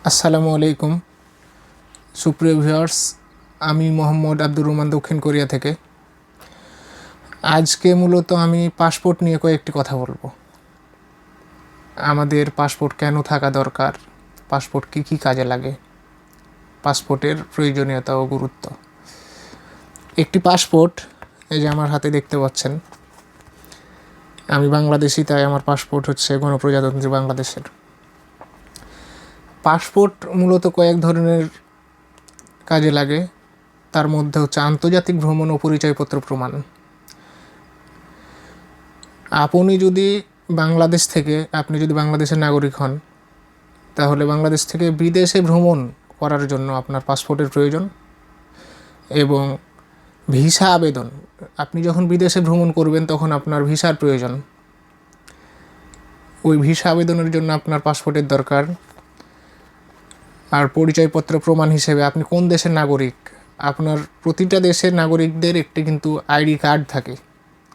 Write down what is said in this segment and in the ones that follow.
আসসালামু আলাইকুম সুপ্রিয় ভিউয়ার্স। আমি মোহাম্মদ আব্দুর রহমান দক্ষিণ কোরিয়া থেকে। আজকে মূলত আমি পাসপোর্ট নিয়ে কয়েকটি কথা বলবো। আমাদের পাসপোর্ট কেন থাকা দরকার, পাসপোর্ট কী কী কাজে লাগে, পাসপোর্টের প্রয়োজনীয়তা ও গুরুত্ব। একটি পাসপোর্ট, এই যে আমার হাতে দেখতে পাচ্ছেন, আমি বাংলাদেশি, তাই আমার পাসপোর্ট হচ্ছে গণপ্রজাতন্ত্রী বাংলাদেশের। পাসপোর্ট মূলত কয়েক ধরনের কাজে লাগে। তার মধ্যে হচ্ছে আন্তর্জাতিক ভ্রমণ ও পরিচয়পত্র প্রমাণ। আপনি যদি বাংলাদেশের নাগরিক হন, তাহলে বাংলাদেশ থেকে বিদেশে ভ্রমণ করার জন্য আপনার পাসপোর্টের প্রয়োজন। এবং ভিসা আবেদন, আপনি যখন বিদেশে ভ্রমণ করবেন তখন আপনার ভিসার প্রয়োজন। ওই ভিসা আবেদনের জন্য আপনার পাসপোর্টের দরকার। আর পরিচয়পত্র প্রমাণ হিসেবে আপনি কোন দেশের নাগরিক, আপনার প্রতিটা দেশের নাগরিকদের একটি কিন্তু আইডি কার্ড থাকে।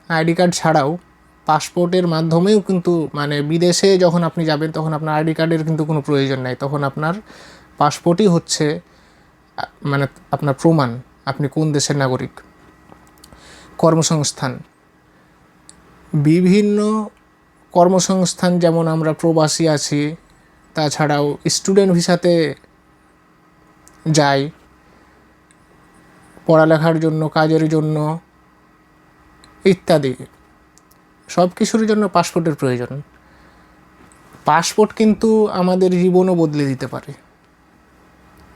আইডি কার্ড ছাড়াও পাসপোর্টের মাধ্যমেও কিন্তু বিদেশে যখন আপনি যাবেন তখন আপনার আইডি কার্ডের কিন্তু কোনো প্রয়োজন নাই। তখন আপনার পাসপোর্টই হচ্ছে আপনার প্রমাণ আপনি কোন দেশের নাগরিক। কর্মসংস্থান, বিভিন্ন কর্মসংস্থান, যেমন আমরা প্রবাসী আছি, তাছাড়াও স্টুডেন্ট ভিসাতে যাই পড়ালেখার জন্য, কাজের জন্য ইত্যাদি, সব কিছুর জন্য পাসপোর্টের প্রয়োজন। পাসপোর্ট কিন্তু আমাদের জীবনও বদলে দিতে পারে।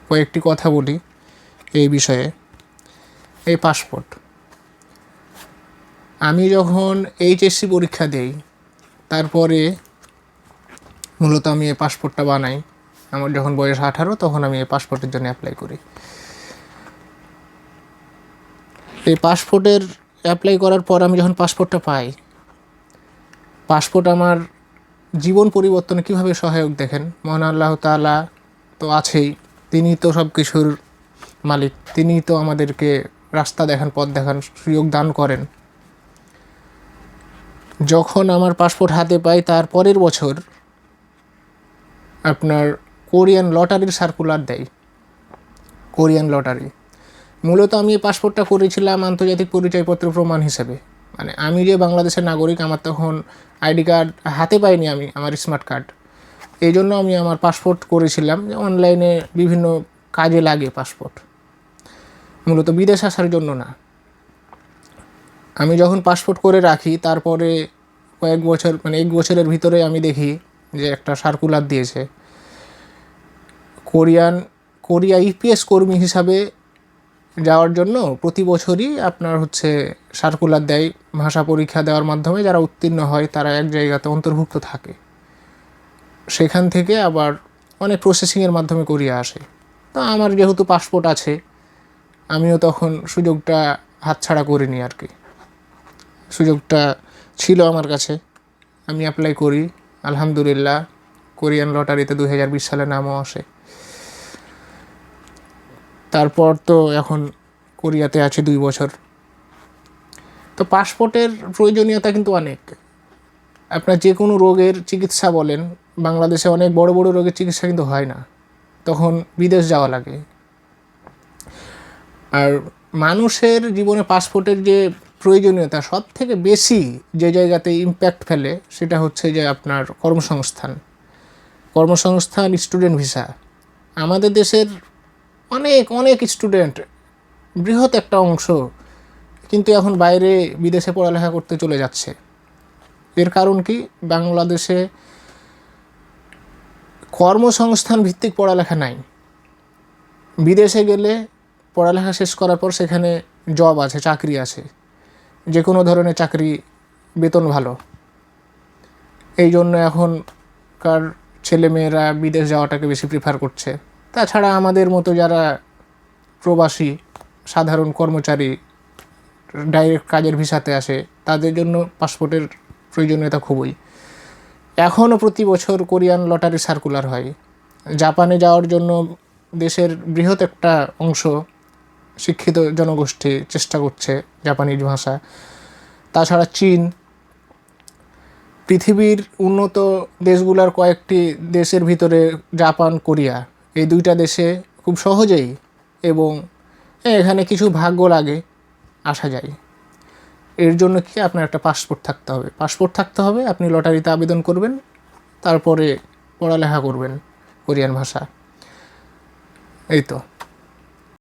কয়েকটি কথা বলি এই বিষয়ে। এই পাসপোর্ট, আমি যখন এইচএসসি পরীক্ষা দেই, তারপরে মূলত আমি এই পাসপোর্টটা বানাই। আমার যখন বয়স 18, তখন আমি এই পাসপোর্টের জন্য অ্যাপ্লাই করি। এই পাসপোর্টের অ্যাপ্লাই করার পর আমি যখন পাসপোর্টটা পাই, পাসপোর্ট আমার জীবন পরিবর্তনে কীভাবে সহায়ক দেখেন। মহান আল্লাহ তাআলা তো আছেই, তিনি তো সব কিছুর মালিক, তিনি তো আমাদেরকে রাস্তা দেখান, পথ দেখান, সুযোগ দান করেন। যখন আমার পাসপোর্ট হাতে পাই, তার পরের বছর আপনার কোরিয়ান লটারির সার্কুলার দেয়। কোরিয়ান লটারি, মূলত আমি এই পাসপোর্টটা করেছিলাম আন্তর্জাতিক পরিচয়পত্র প্রমাণ হিসেবে। আমি যে বাংলাদেশের নাগরিক, আমার তখন আইডি কার্ড হাতে পাইনি, আমি আমার স্মার্ট কার্ড। এই জন্য আমি আমার পাসপোর্ট করেছিলাম, যে অনলাইনে বিভিন্ন কাজে লাগে পাসপোর্ট, মূলত বিদেশ আসার জন্য না। আমি যখন পাসপোর্ট করে রাখি, তারপরে কয়েক বছর 1 বছরের ভিতরে আমি দেখি যে একটা সার্কুলার দিয়েছে, কোরিয়া ইপিএস কর্মী হিসাবে যাওয়ার জন্য প্রতি বছরই আপনার হচ্ছে সার্কুলার দেয়। ভাষা পরীক্ষা দেওয়ার মাধ্যমে যারা উত্তীর্ণ হয় তারা এক জায়গাতে অন্তর্ভুক্ত থাকে। সেখান থেকে আবার অনেক প্রসেসিংয়ের মাধ্যমে কোরিয়া আসে। তো আমার যেহেতু পাসপোর্ট আছে, আমিও তখন সুযোগটা হাতছাড়া করিনি আর কি। সুযোগটা ছিল আমার কাছে, আমি অ্যাপ্লাই করি। আলহামদুলিল্লাহ, কোরিয়ান লটারিতে 2020 সালে নামও আসে। তারপর তো এখন কোরিয়াতে আছে 2 বছর। তো পাসপোর্টের প্রয়োজনীয়তা কিন্তু অনেক। আপনার যে কোনো রোগের চিকিৎসা বলেন, বাংলাদেশে অনেক বড় বড় রোগের চিকিৎসা কিন্তু হয় না, তখন বিদেশ যাওয়া লাগে। আর মানুষের জীবনে পাসপোর্টের যে প্রয়োজনীয়তা সব থেকে বেশি যে জায়গাতে ইম্প্যাক্ট ফেলে, সেটা হচ্ছে যে আপনার কর্মসংস্থান, স্টুডেন্ট ভিসা। আমাদের দেশের অনেক অনেক স্টুডেন্ট, বৃহৎ একটা অংশ কিন্তু এখন বাইরে বিদেশে পড়ালেখা করতে চলে যাচ্ছে। এর কারণ কি? বাংলাদেশে কর্মসংস্থান ভিত্তিক পড়ালেখা নাই। বিদেশে গেলে পড়ালেখা শেষ করার পর সেখানে জব আছে, চাকরি আছে, যে কোনো ধরনের চাকরি, বেতন ভালো। এই জন্য এখনকার ছেলেমেয়েরা বিদেশ যাওয়াটাকে বেশি প্রিফার করছে। তাছাড়া আমাদের মতো যারা প্রবাসী সাধারণ কর্মচারী ডাইরেক্ট কাজের ভিসাতে আসে, তাদের জন্য পাসপোর্টের প্রয়োজনীয়তা খুবই। এখনও প্রতি বছর কোরিয়ান লটারি সার্কুলার হয়। জাপানে যাওয়ার জন্য দেশের বৃহৎ একটা অংশ শিক্ষিত জনগোষ্ঠী চেষ্টা করছে জাপানিজ ভাষা। তাছাড়া চীন, পৃথিবীর উন্নত দেশগুলোর কয়েকটি দেশের ভিতরে জাপান, কোরিয়া এই দুইটা দেশে খুব সহজেই এবং এখানে কিছু ভাগ্য লাগে আসা যায়। এর জন্য কি আপনার একটা পাসপোর্ট থাকতে হবে। আপনি লটারিতে আবেদন করবেন, তারপরে পড়ালেখা করবেন কোরিয়ান ভাষা, এই তো।